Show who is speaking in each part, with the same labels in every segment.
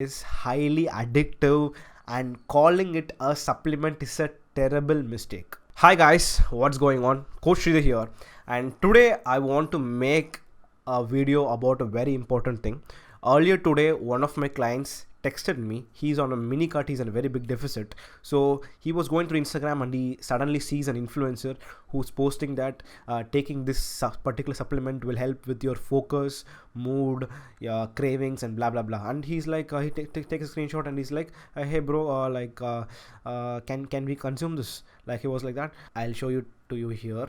Speaker 1: is highly addictive, and calling it a supplement is a terrible mistake. Hi guys, what's going on? Coach Sridhar here, and today I want to make a video about a very important thing. Earlier today, one of my clients texted me. He's on a mini cut, he's in a very big deficit. So he was going through Instagram and he suddenly sees an influencer who's posting that taking this particular supplement will help with your focus, mood, cravings, and blah blah blah. And he's like, he take a screenshot and he's like, hey bro, can we consume this? Like he was like that. I'll show you to you here.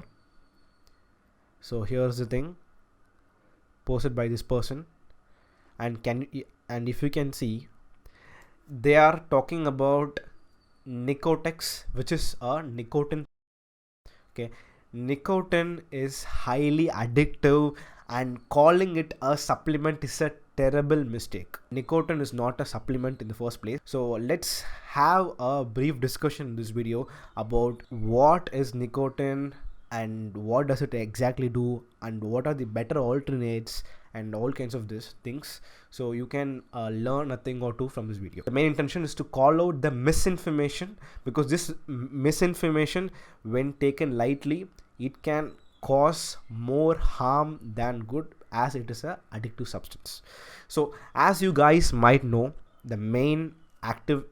Speaker 1: So here's the thing, posted by this person, and if you can see, they are talking about Nicotex, which is a nicotine. Okay, nicotine is highly addictive, and calling it a supplement is a terrible mistake. Nicotine is not a supplement in the first place. So let's have a brief discussion in this video about what is nicotine and what does it exactly do, and what are the better alternates, and all kinds of these things, so you can learn a thing or two from this video. The main intention is to call out the misinformation, because this misinformation, when taken lightly, it can cause more harm than good, as it is a addictive substance. So as you guys might know, the main active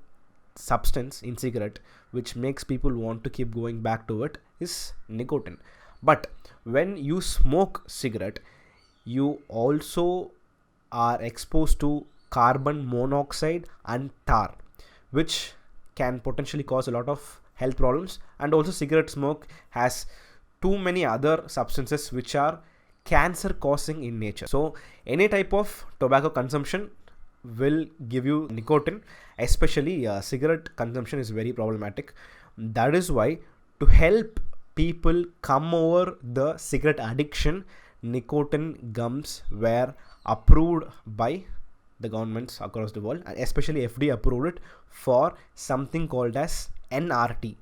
Speaker 1: substance in cigarette which makes people want to keep going back to it is nicotine. But when you smoke cigarette, you also are exposed to carbon monoxide and tar, which can potentially cause a lot of health problems. And also cigarette smoke has too many other substances which are cancer causing in nature. So any type of tobacco consumption will give you nicotine, especially cigarette consumption is very problematic. That is why, to help people come over the cigarette addiction, nicotine gums were approved by the governments across the world, and especially FDA approved it for something called as NRT,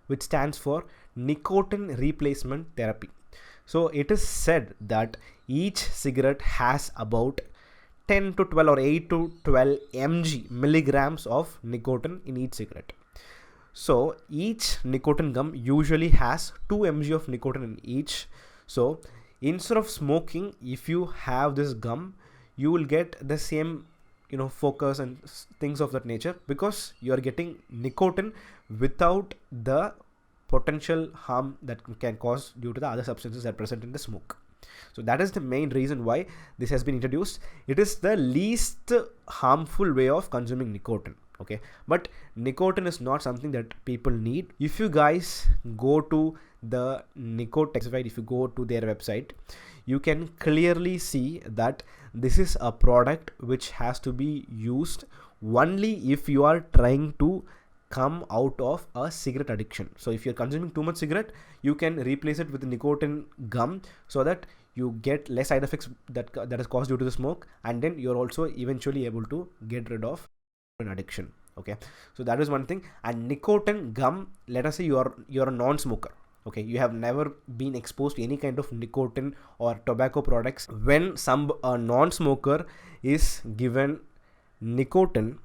Speaker 1: which stands for nicotine replacement therapy. So it is said that each cigarette has about 10 to 12 or 8 to 12 milligrams of nicotine in each cigarette. So each nicotine gum usually has 2 mg of nicotine in each. So instead of smoking, if you have this gum, you will get the same focus and things of that nature, because you are getting nicotine without the potential harm that can cause due to the other substances that are present in the smoke. So that is the main reason why this has been introduced. It is the least harmful way of consuming nicotine. Okay, but nicotine is not something that people need. If you guys go to the Nicotex website, if you go to their website, you can clearly see that this is a product which has to be used only if you are trying to come out of a cigarette addiction. So if you're consuming too much cigarette, you can replace it with nicotine gum, so that you get less side effects that is caused due to the smoke, and then you're also eventually able to get rid of an addiction. Okay, so that is one thing. And nicotine gum, let us say you're a non-smoker. Okay, you have never been exposed to any kind of nicotine or tobacco products. When a non-smoker is given nicotine,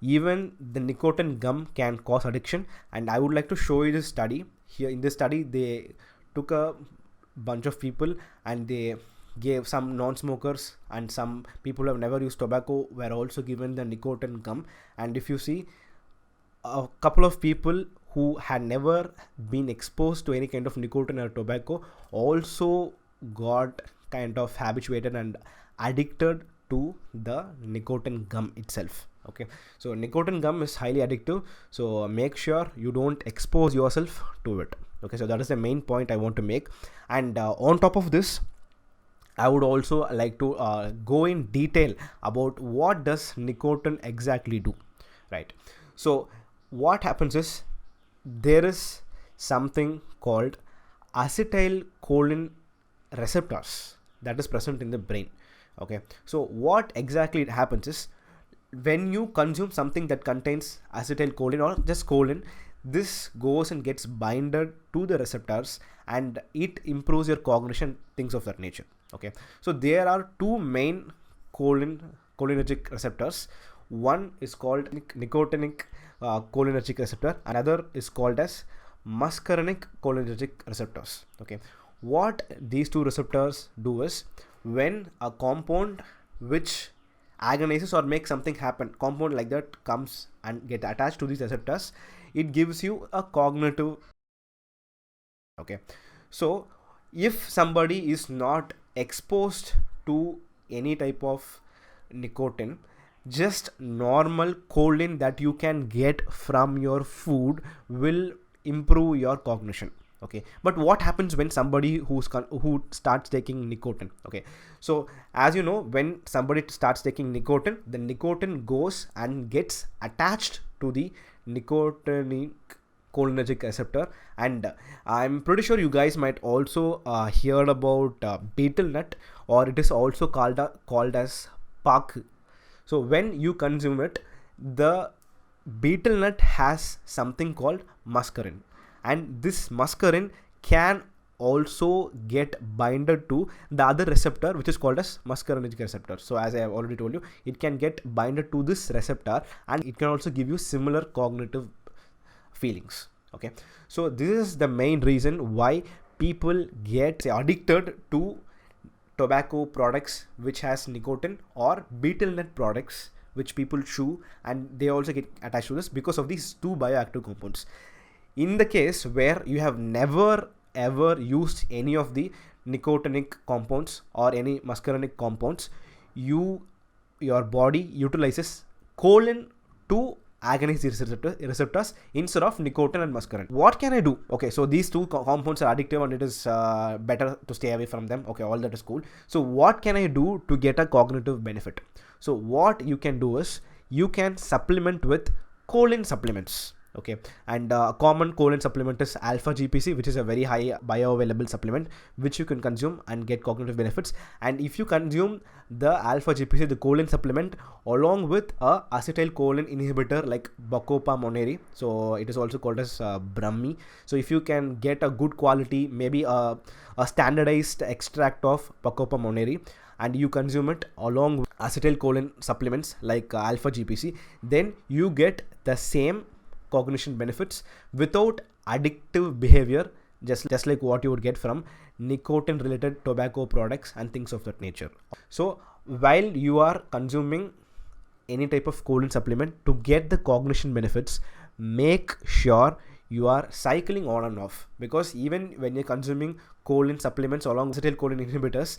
Speaker 1: even the nicotine gum can cause addiction. And I would like to show you this study. Here in this study, they took a bunch of people and they gave some non-smokers, and some people who have never used tobacco were also given the nicotine gum. And if you see, a couple of people who had never been exposed to any kind of nicotine or tobacco also got kind of habituated and addicted to the nicotine gum itself. Okay, so nicotine gum is highly addictive, so make sure you don't expose yourself to it. Okay, so that is the main point I want to make. And on top of this, I would also like to go in detail about what does nicotine exactly do, right? So what happens is, there is something called acetylcholine receptors that is present in the brain. Okay, so what exactly it happens is, when you consume something that contains acetylcholine or just choline, this goes and gets binded to the receptors, and it improves your cognition, things of that nature. Okay, so there are two main cholinergic receptors. One is called nicotinic cholinergic receptor, another is called as muscarinic cholinergic receptors. Okay, what these two receptors do is, when a compound which agonizes or makes something happen, compound like that comes and get attached to these receptors, it gives you a cognitive. Okay, so if somebody is not exposed to any type of nicotine, just normal choline that you can get from your food will improve your cognition. Okay, but what happens when somebody who starts taking nicotine? Okay, so as you know, when somebody starts taking nicotine, the nicotine goes and gets attached to the nicotinic cholinergic receptor, and I'm pretty sure you guys might also heard about betel nut, or it is also called as pak. So when you consume it, the betel nut has something called muscarine, and this muscarine can also get binded to the other receptor which is called as muscarinic receptor. So as I have already told you, it can get binded to this receptor and it can also give you similar cognitive feelings. Okay, so this is the main reason why people get addicted to tobacco products which has nicotine, or betel nut products which people chew, and they also get attached to this because of these two bioactive compounds. In the case where you have never ever used any of the nicotinic compounds or any muscarinic compounds, your body utilizes choline to agonize the receptors instead of nicotine and muscarine. What can I do? Okay, so these two compounds are addictive and it is better to stay away from them. Okay, all that is cool. So what can I do to get a cognitive benefit? So what you can do is, you can supplement with choline supplements. Okay, and a common choline supplement is alpha GPC, which is a very high bioavailable supplement which you can consume and get cognitive benefits. And if you consume the alpha GPC, the choline supplement, along with a acetylcholine inhibitor like Bacopa monnieri, so it is also called as Brahmi. So if you can get a good quality, maybe a standardized extract of Bacopa monnieri, and you consume it along with acetylcholine supplements like alpha GPC, then you get the same cognition benefits without addictive behavior, just like what you would get from nicotine related tobacco products and things of that nature. So while you are consuming any type of choline supplement, to get the cognition benefits, make sure you are cycling on and off, because even when you're consuming choline supplements along with acetylcholine inhibitors,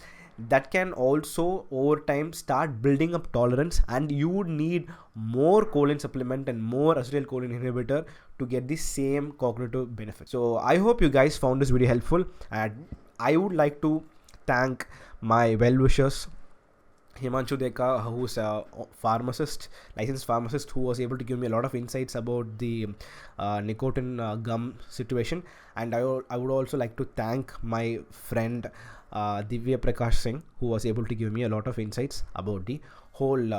Speaker 1: that can also over time start building up tolerance, and you would need more choline supplement and more acetylcholine inhibitor to get the same cognitive benefit. So I hope you guys found this video helpful, and I would like to thank my well-wishers Himanshu Deka, who's a pharmacist, licensed pharmacist, who was able to give me a lot of insights about the nicotine gum situation. And I would also like to thank my friend Divya Prakash Singh, who was able to give me a lot of insights about the whole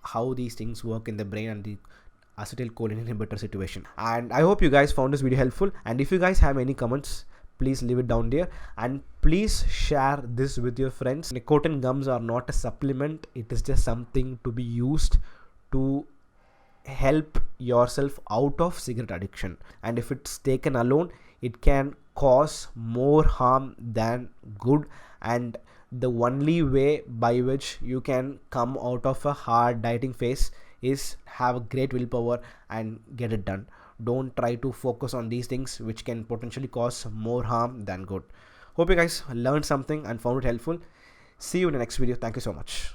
Speaker 1: how these things work in the brain and the acetylcholine inhibitor situation. And I hope you guys found this video helpful, and if you guys have any comments, please leave it down there, and please share this with your friends. Nicotine gums are not a supplement, it is just something to be used to help yourself out of cigarette addiction, and if it's taken alone, it can cause more harm than good. And the only way by which you can come out of a hard dieting phase is have a great willpower and get it done. Don't try to focus on these things which can potentially cause more harm than good. Hope you guys learned something and found it helpful. See you in the next video. Thank you so much.